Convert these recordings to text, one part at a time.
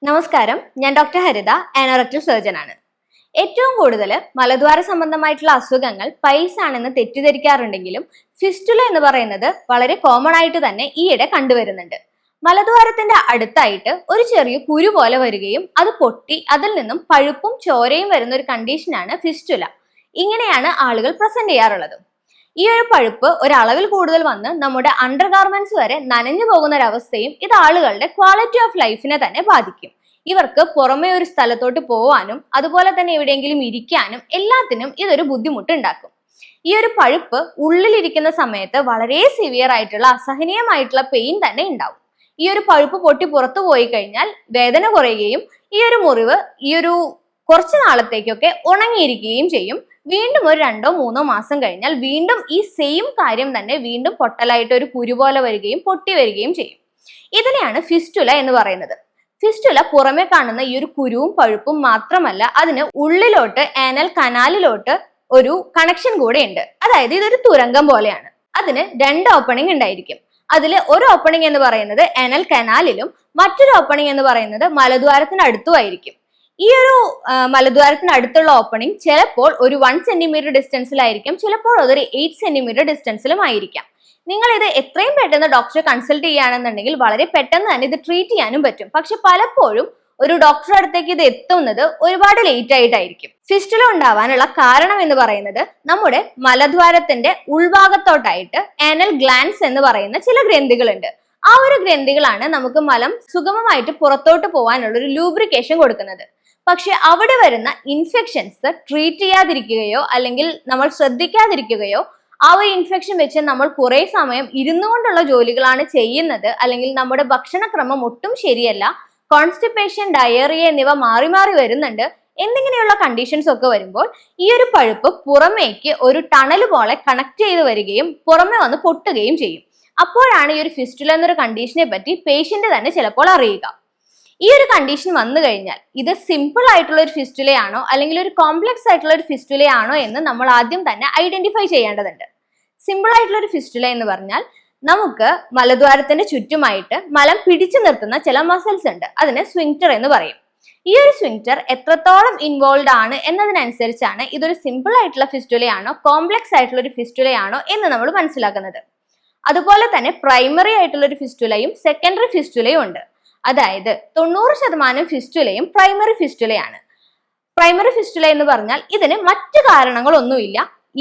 നമസ്കാരം, ഞാൻ ഡോക്ടർ ഹരിത, ആനോറക്ടൽ സർജൻ ആണ്. ഏറ്റവും കൂടുതൽ മലദ്വാര സംബന്ധമായിട്ടുള്ള അസുഖങ്ങൾ പൈൽസ് ആണെന്ന് തെറ്റിദ്ധരിക്കാറുണ്ടെങ്കിലും ഫിസ്റ്റുല എന്ന് പറയുന്നത് വളരെ കോമൺ ആയിട്ട് തന്നെ ഈയിടെ കണ്ടുവരുന്നുണ്ട്. മലദ്വാരത്തിന്റെ അടുത്തായിട്ട് ഒരു ചെറിയ കുരു പോലെ വരികയും അത് പൊട്ടി അതിൽ നിന്നും പഴുപ്പും ചോരയും വരുന്ന ഒരു കണ്ടീഷനാണ് ഫിസ്റ്റുല. ഇങ്ങനെയാണ് ആളുകൾ പ്രസന്റ് ചെയ്യാറുള്ളത്. ഈ ഒരു പഴുപ്പ് ഒരളവിൽ കൂടുതൽ വന്ന് നമ്മുടെ അണ്ടർ ഗാർമെന്റ്സ് വരെ നനഞ്ഞു പോകുന്ന ഒരവസ്ഥയും ഇത് ആളുകളുടെ ക്വാളിറ്റി ഓഫ് ലൈഫിനെ തന്നെ ബാധിക്കും. ഇവർക്ക് പുറമെ ഒരു സ്ഥലത്തോട്ട് പോവാനും അതുപോലെ തന്നെ എവിടെയെങ്കിലും ഇരിക്കാനും എല്ലാത്തിനും ഇതൊരു ബുദ്ധിമുട്ട് ഉണ്ടാക്കും. ഈ ഒരു പഴുപ്പ് ഉള്ളിലിരിക്കുന്ന സമയത്ത് വളരെ സിവിയർ ആയിട്ടുള്ള അസഹനീയമായിട്ടുള്ള പെയിൻ തന്നെ ഉണ്ടാവും. ഈ ഒരു പഴുപ്പ് പൊട്ടി പുറത്തു പോയി കഴിഞ്ഞാൽ വേദന കുറയുകയും ഈ ഒരു മുറിവ് ഈ ഒരു കുറച്ചു നാളത്തേക്കൊക്കെ ഉണങ്ങിയിരിക്കുകയും ചെയ്യും. വീണ്ടും ഒരു 2-3 മാസം കഴിഞ്ഞാൽ വീണ്ടും ഈ സെയിം കാര്യം തന്നെ വീണ്ടും പൊട്ടലായിട്ട് ഒരു കുരു പോലെ വരികയും പൊട്ടി വരികയും ചെയ്യും. ഇതിനെയാണ് ഫിസ്റ്റുല എന്ന് പറയുന്നത്. ഫിസ്റ്റുല പുറമെ കാണുന്ന ഈ ഒരു കുരുവും പഴുപ്പും മാത്രമല്ല, അതിന് ഉള്ളിലോട്ട് ആനൽ കനാലിലോട്ട് ഒരു കണക്ഷൻ കൂടെ ഉണ്ട്. അതായത് ഇതൊരു തുരങ്കം പോലെയാണ്. അതിന് 2 ഓപ്പണിംഗ് ഉണ്ടായിരിക്കും. അതിൽ ഒരു ഓപ്പണിംഗ് എന്ന് പറയുന്നത് ആനൽ കനാലിലും മറ്റൊരു ഓപ്പണിംഗ് എന്ന് പറയുന്നത് മലദ്വാരത്തിന് അടുത്തുമായിരിക്കും. ഈ ഒരു മലദ്വാരത്തിന് അടുത്തുള്ള ഓപ്പണിംഗ് ചിലപ്പോൾ ഒരു 1 സെന്റിമീറ്റർ ഡിസ്റ്റൻസിലായിരിക്കും, ചിലപ്പോൾ അതൊരു 8 സെന്റിമീറ്റർ ഡിസ്റ്റൻസിലും ആയിരിക്കാം. നിങ്ങൾ ഇത് എത്രയും പെട്ടെന്ന് ഡോക്ടറെ കൺസൾട്ട് ചെയ്യുകയാണെന്നുണ്ടെങ്കിൽ വളരെ പെട്ടെന്ന് തന്നെ ഇത് ട്രീറ്റ് ചെയ്യാനും പറ്റും. പക്ഷെ പലപ്പോഴും ഒരു ഡോക്ടറുടെ അടുത്തേക്ക് ഇത് എത്തുന്നത് ഒരുപാട് ലേറ്റ് ആയിട്ടായിരിക്കും. ഫിസ്റ്റുല ഉണ്ടാവാനുള്ള കാരണം എന്ന് പറയുന്നത് നമ്മുടെ മലദ്വാരത്തിന്റെ ഉൾഭാഗത്തോട്ടായിട്ട് ആനൽ ഗ്ലാൻസ് എന്ന് പറയുന്ന ചില ഗ്രന്ഥികളുണ്ട്. ആ ഒരു ഗ്രന്ഥികളാണ് നമുക്ക് മലം സുഗമമായിട്ട് പുറത്തോട്ട് പോകാനുള്ള ഒരു ലൂബ്രിക്കേഷൻ കൊടുക്കുന്നത്. പക്ഷെ അവിടെ വരുന്ന ഇൻഫെക്ഷൻസ് ട്രീറ്റ് ചെയ്യാതിരിക്കുകയോ അല്ലെങ്കിൽ നമ്മൾ ശ്രദ്ധിക്കാതിരിക്കുകയോ ആ ഒരു ഇൻഫെക്ഷൻ വെച്ച് നമ്മൾ കുറെ സമയം ഇരുന്നു കൊണ്ടുള്ള ജോലികളാണ് ചെയ്യുന്നത്, അല്ലെങ്കിൽ നമ്മുടെ ഭക്ഷണക്രമം ഒട്ടും ശരിയല്ല, കോൺസ്റ്റിപ്പേഷൻ, ഡയറിയ എന്നിവ മാറി മാറി വരുന്നുണ്ട് എന്നിങ്ങനെയുള്ള കണ്ടീഷൻസ് ഒക്കെ വരുമ്പോൾ ഈ ഒരു പഴുപ്പ് പുറമേക്ക് ഒരു ടണൽ പോലെ കണക്ട് ചെയ്ത് വരികയും പുറമെ വന്ന് പൊട്ടുകയും ചെയ്യും. അപ്പോഴാണ് ഈ ഒരു ഫിസ്റ്റുല എന്നൊരു കണ്ടീഷനെ പറ്റി പേഷ്യന്റ് തന്നെ ചിലപ്പോൾ അറിയുക. ഈ ഒരു കണ്ടീഷൻ വന്നു കഴിഞ്ഞാൽ ഇത് സിമ്പിൾ ആയിട്ടുള്ള ഒരു ഫിസ്റ്റുലയാണോ അല്ലെങ്കിൽ ഒരു കോംപ്ലക്സ് ആയിട്ടുള്ള ഒരു ഫിസ്റ്റുലയാണോ എന്ന് നമ്മൾ ആദ്യം തന്നെ ഐഡന്റിഫൈ ചെയ്യേണ്ടതുണ്ട്. സിമ്പിൾ ആയിട്ടുള്ള ഒരു ഫിസ്റ്റുല എന്ന് പറഞ്ഞാൽ നമുക്ക് മലദ്വാരത്തിന്റെ ചുറ്റുമായിട്ട് മലം പിടിച്ചു നിർത്തുന്ന ചില മസിൽസ് ഉണ്ട്. അതിനെ സ്ഫിങ്ക്റ്റർ എന്ന് പറയും. ഈ ഒരു സ്ഫിങ്ക്റ്റർ എത്രത്തോളം ഇൻവോൾവ് ആണ് എന്നതിനനുസരിച്ചാണ് ഇതൊരു സിമ്പിൾ ആയിട്ടുള്ള ഫിസ്റ്റുലയാണോ കോംപ്ലക്സ് ആയിട്ടുള്ള ഒരു ഫിസ്റ്റുലയാണോ എന്ന് നമ്മൾ മനസ്സിലാക്കുന്നത്. അതുപോലെ തന്നെ പ്രൈമറി ആയിട്ടുള്ള ഒരു ഫിസ്റ്റുലയും സെക്കൻഡറി ഫിസ്റ്റുലയും ഉണ്ട്. അതായത് 90% ഫിസ്റ്റുലയും പ്രൈമറി ഫിസ്റ്റുലയാണ്. പ്രൈമറി ഫിസ്റ്റുല എന്ന് പറഞ്ഞാൽ ഇതിന് മറ്റു കാരണങ്ങളൊന്നുമില്ല,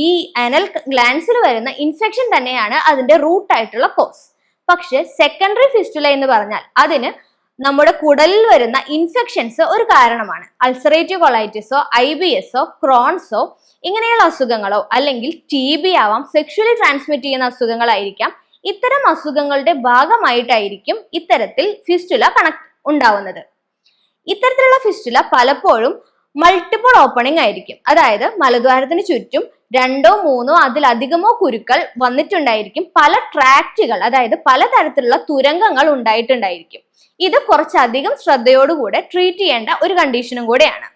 ഈ ആനൽ ഗ്ലാൻസിൽ വരുന്ന ഇൻഫെക്ഷൻ തന്നെയാണ് അതിന്റെ റൂട്ട് ആയിട്ടുള്ള കോസ്. പക്ഷെ സെക്കൻഡറി ഫിസ്റ്റുല എന്ന് പറഞ്ഞാൽ അതിന് നമ്മുടെ കുടലിൽ വരുന്ന ഇൻഫെക്ഷൻസ് ഒരു കാരണമാണ്. അൾസറേറ്റീവ് കൊളൈറ്റിസോ IBSോ ക്രോൺസോ ഇങ്ങനെയുള്ള അസുഖങ്ങളോ അല്ലെങ്കിൽ TB ആവാം, സെക്ഷുവലി ട്രാൻസ്മിറ്റ് ചെയ്യുന്ന അസുഖങ്ങളായിരിക്കാം. ഇത്തരം അസുഖങ്ങളുടെ ഭാഗമായിട്ടായിരിക്കും ഇത്തരത്തിൽ ഫിസ്റ്റുല ഉണ്ടാവുന്നത്. ഇത്തരത്തിലുള്ള ഫിസ്റ്റുല പലപ്പോഴും മൾട്ടിപ്പിൾ ഓപ്പണിംഗ് ആയിരിക്കും. അതായത് മലദ്വാരത്തിന് ചുറ്റും 2-3 അതിലധികമോ കുരുക്കൾ വന്നിട്ടുണ്ടായിരിക്കും. പല ട്രാക്റ്റുകൾ, അതായത് പലതരത്തിലുള്ള തുരങ്കങ്ങൾ ഉണ്ടായിട്ടുണ്ടായിരിക്കും. ഇത് കുറച്ചധികം ശ്രദ്ധയോടുകൂടെ ട്രീറ്റ് ചെയ്യേണ്ട ഒരു കണ്ടീഷനും കൂടെയാണ്.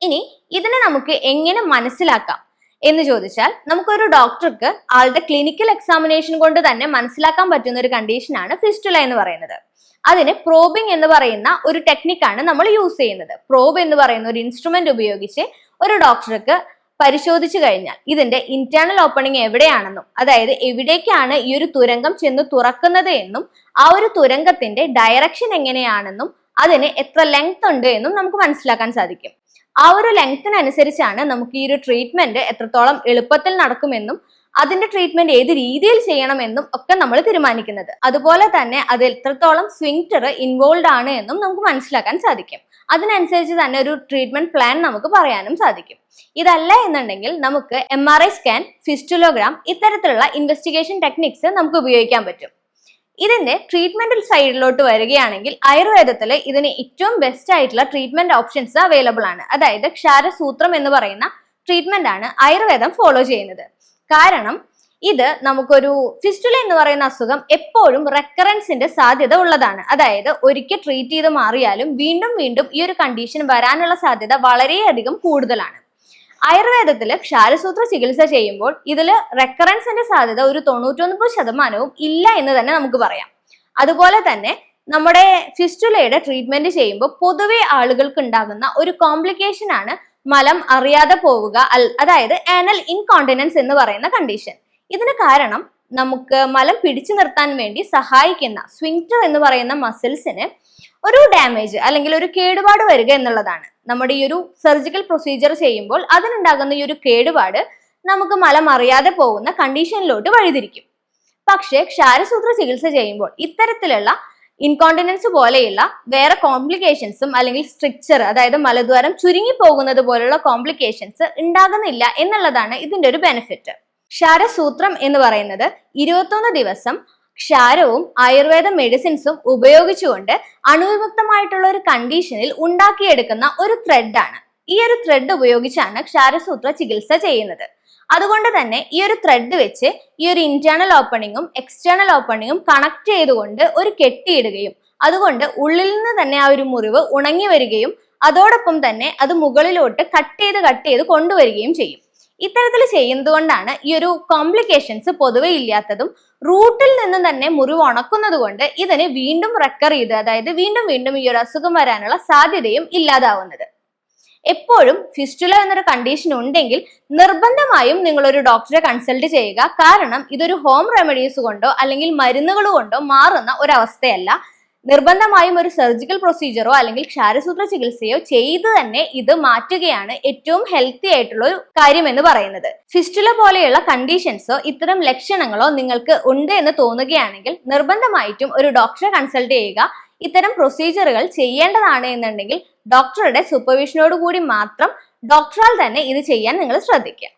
ഇനി ഇതിനെ നമുക്ക് എങ്ങനെ മനസ്സിലാക്കാം എന്ന് ചോദിച്ചാൽ, നമുക്കൊരു ഡോക്ടർക്ക് ആളുടെ ക്ലിനിക്കൽ എക്സാമിനേഷൻ കൊണ്ട് തന്നെ മനസ്സിലാക്കാൻ പറ്റുന്ന ഒരു കണ്ടീഷനാണ് ഫിസ്റ്റുല എന്ന് പറയുന്നത്. അതിന് പ്രോബിംഗ് എന്ന് പറയുന്ന ഒരു ടെക്നിക്കാണ് നമ്മൾ യൂസ് ചെയ്യുന്നത്. പ്രോബ് എന്ന് പറയുന്ന ഒരു ഇൻസ്ട്രുമെന്റ് ഉപയോഗിച്ച് ഒരു ഡോക്ടർക്ക് പരിശോധിച്ചു കഴിഞ്ഞാൽ ഇതിന്റെ ഇന്റേണൽ ഓപ്പണിംഗ് എവിടെയാണെന്നും, അതായത് എവിടേക്കാണ് ഈ ഒരു തുരങ്കം ചെന്ന് തുറക്കുന്നത് എന്നും ആ ഒരു തുരങ്കത്തിന്റെ ഡയറക്ഷൻ എങ്ങനെയാണെന്നും അതിന് എത്ര ലെങ്ത് ഉണ്ട് എന്നും നമുക്ക് മനസ്സിലാക്കാൻ സാധിക്കും. ആ ഒരു ലെങ്ത്തിനനുസരിച്ചാണ് നമുക്ക് ഈ ഒരു ട്രീറ്റ്മെന്റ് എത്രത്തോളം എളുപ്പത്തിൽ നടക്കുമെന്നും അതിന്റെ ട്രീറ്റ്മെന്റ് ഏത് രീതിയിൽ ചെയ്യണമെന്നും ഒക്കെ നമ്മൾ തീരുമാനിക്കുന്നത്. അതുപോലെ തന്നെ അത് എത്രത്തോളം സ്ഫിങ്ക്റ്റർ ഇൻവോൾവ് ആണ് എന്നും നമുക്ക് മനസ്സിലാക്കാൻ സാധിക്കും. അതിനനുസരിച്ച് തന്നെ ഒരു ട്രീറ്റ്മെന്റ് പ്ലാൻ നമുക്ക് പറയാനും സാധിക്കും. ഇതല്ല എന്നുണ്ടെങ്കിൽ നമുക്ക് MRI സ്കാൻ, ഫിസ്റ്റുലോഗ്രാം ഇത്തരത്തിലുള്ള ഇൻവെസ്റ്റിഗേഷൻ ടെക്നിക്സ് നമുക്ക് ഉപയോഗിക്കാൻ പറ്റും. ഇതിന്റെ ട്രീറ്റ്മെന്റ് സൈഡിലോട്ട് വരികയാണെങ്കിൽ ആയുർവേദത്തിൽ ഇതിന് ഏറ്റവും ബെസ്റ്റ് ആയിട്ടുള്ള ട്രീറ്റ്മെന്റ് ഓപ്ഷൻസ് അവൈലബിൾ ആണ്. അതായത് ക്ഷാരസൂത്രം എന്ന് പറയുന്ന ട്രീറ്റ്മെന്റ് ആണ് ആയുർവേദം ഫോളോ ചെയ്യുന്നത്. കാരണം ഇത് നമുക്കൊരു ഫിസ്റ്റുല എന്ന് പറയുന്ന അസുഖം എപ്പോഴും റെക്കറൻസിന്റെ സാധ്യത ഉള്ളതാണ്. അതായത് ഒരിക്കൽ ട്രീറ്റ് ചെയ്ത് മാറിയാലും വീണ്ടും വീണ്ടും ഈ ഒരു കണ്ടീഷൻ വരാനുള്ള സാധ്യത വളരെയധികം കൂടുതലാണ്. ആയുർവേദത്തിൽ ക്ഷാരസൂത്ര ചികിത്സ ചെയ്യുമ്പോൾ ഇതിൽ റെക്കറൻസിന്റെ സാധ്യത ഒരു 99% ഇല്ല എന്ന് തന്നെ നമുക്ക് പറയാം. അതുപോലെ തന്നെ നമ്മുടെ ഫിസ്റ്റുലയുടെ ട്രീറ്റ്മെന്റ് ചെയ്യുമ്പോൾ പൊതുവെ ആളുകൾക്ക് ഉണ്ടാകുന്ന ഒരു കോംപ്ലിക്കേഷൻ ആണ് മലം അറിയാതെ പോവുക, അതായത് ആനൽ ഇൻകോണ്ടിനൻസ് എന്ന് പറയുന്ന കണ്ടീഷൻ. ഇതിന് കാരണം നമുക്ക് മലം പിടിച്ചു നിർത്താൻ വേണ്ടി സഹായിക്കുന്ന സ്വിങ്ക്റ്റർ എന്ന് പറയുന്ന മസിൽസിന് ഒരു ഡാമേജ് അല്ലെങ്കിൽ ഒരു കേടുപാട് വരിക എന്നുള്ളതാണ്. നമ്മുടെ ഈ ഒരു സർജിക്കൽ പ്രൊസീജിയർ ചെയ്യുമ്പോൾ അതിനുണ്ടാകുന്ന ഈ ഒരു കേടുപാട് നമുക്ക് മലം അറിയാതെ പോകുന്ന കണ്ടീഷനിലോട്ട് വഴിതിരിക്കും. പക്ഷേ ക്ഷാരസൂത്ര ചികിത്സ ചെയ്യുമ്പോൾ ഇത്തരത്തിലുള്ള ഇൻകോണ്ടിനൻസ് പോലെയുള്ള വേറെ കോംപ്ലിക്കേഷൻസും അല്ലെങ്കിൽ സ്ട്രിക്ചർ, അതായത് മലദ്വാരം ചുരുങ്ങി പോകുന്നത് പോലുള്ള കോംപ്ലിക്കേഷൻസ് ഉണ്ടാകുന്നില്ല എന്നുള്ളതാണ് ഇതിന്റെ ഒരു ബെനിഫിറ്റ്. ക്ഷാരസൂത്രം എന്ന് പറയുന്നത് 21 ദിവസം ക്ഷാരവും ആയുർവേദ മെഡിസിൻസും ഉപയോഗിച്ചുകൊണ്ട് അണുവിമുക്തമായിട്ടുള്ള ഒരു കണ്ടീഷനിൽ ഉണ്ടാക്കിയെടുക്കുന്ന ഒരു ത്രെഡാണ്. ഈ ഒരു ത്രെഡ് ഉപയോഗിച്ചാണ് ക്ഷാരസൂത്ര ചികിത്സ ചെയ്യുന്നത്. അതുകൊണ്ട് തന്നെ ഈ ഒരു ത്രെഡ് വെച്ച് ഈ ഒരു ഇന്റേണൽ ഓപ്പണിങ്ങും എക്സ്റ്റേണൽ ഓപ്പണിങ്ങും കണക്ട് ചെയ്തുകൊണ്ട് ഒരു കെട്ടിയിടുകയും അതുകൊണ്ട് ഉള്ളിൽ നിന്ന് തന്നെ ആ ഒരു മുറിവ് ഉണങ്ങി വരികയും അതോടൊപ്പം തന്നെ അത് മുകളിലോട്ട് കട്ട് ചെയ്ത് കൊണ്ടുവരികയും ചെയ്യും. ഇത്തരത്തിൽ ചെയ്യുന്നത് കൊണ്ടാണ് ഈ ഒരു കോംപ്ലിക്കേഷൻസ് പൊതുവെ ഇല്ലാത്തതും റൂട്ടിൽ നിന്നും തന്നെ മുറിവ് ഉണക്കുന്നത് കൊണ്ട് ഇതിന് വീണ്ടും റെക്കർ ചെയ്ത്, അതായത് വീണ്ടും ഈ ഒരു അസുഖം വരാനുള്ള സാധ്യതയും ഇല്ലാതാവുന്നത്. എപ്പോഴും ഫിസ്റ്റുല എന്നൊരു കണ്ടീഷൻ ഉണ്ടെങ്കിൽ നിർബന്ധമായും നിങ്ങൾ ഒരു ഡോക്ടറെ കൺസൾട്ട് ചെയ്യുക. കാരണം ഇതൊരു ഹോം റെമഡീസ് കൊണ്ടോ അല്ലെങ്കിൽ മരുന്നുകൾ കൊണ്ടോ മാറുന്ന ഒരവസ്ഥയല്ല. നിർബന്ധമായും ഒരു സർജിക്കൽ പ്രൊസീജിയറോ അല്ലെങ്കിൽ ക്ഷാരസൂത്ര ചികിത്സയോ ചെയ്ത് തന്നെ ഇത് മാറ്റുകയാണ് ഏറ്റവും ഹെൽത്തി ആയിട്ടുള്ള ഒരു കാര്യം എന്ന് പറയുന്നത്. ഫിസ്റ്റുല പോലെയുള്ള കണ്ടീഷൻസോ ഇത്തരം ലക്ഷണങ്ങളോ നിങ്ങൾക്ക് ഉണ്ട് എന്ന് തോന്നുകയാണെങ്കിൽ നിർബന്ധമായിട്ടും ഒരു ഡോക്ടറെ കൺസൾട്ട് ചെയ്യുക. ഇത്തരം പ്രൊസീജിയറുകൾ ചെയ്യേണ്ടതാണ് എന്നുണ്ടെങ്കിൽ ഡോക്ടറുടെ സൂപ്പർവിഷനോട് കൂടി മാത്രം ഡോക്ടറാൽ തന്നെ ഇത് ചെയ്യാൻ നിങ്ങൾ ശ്രദ്ധിക്കുക.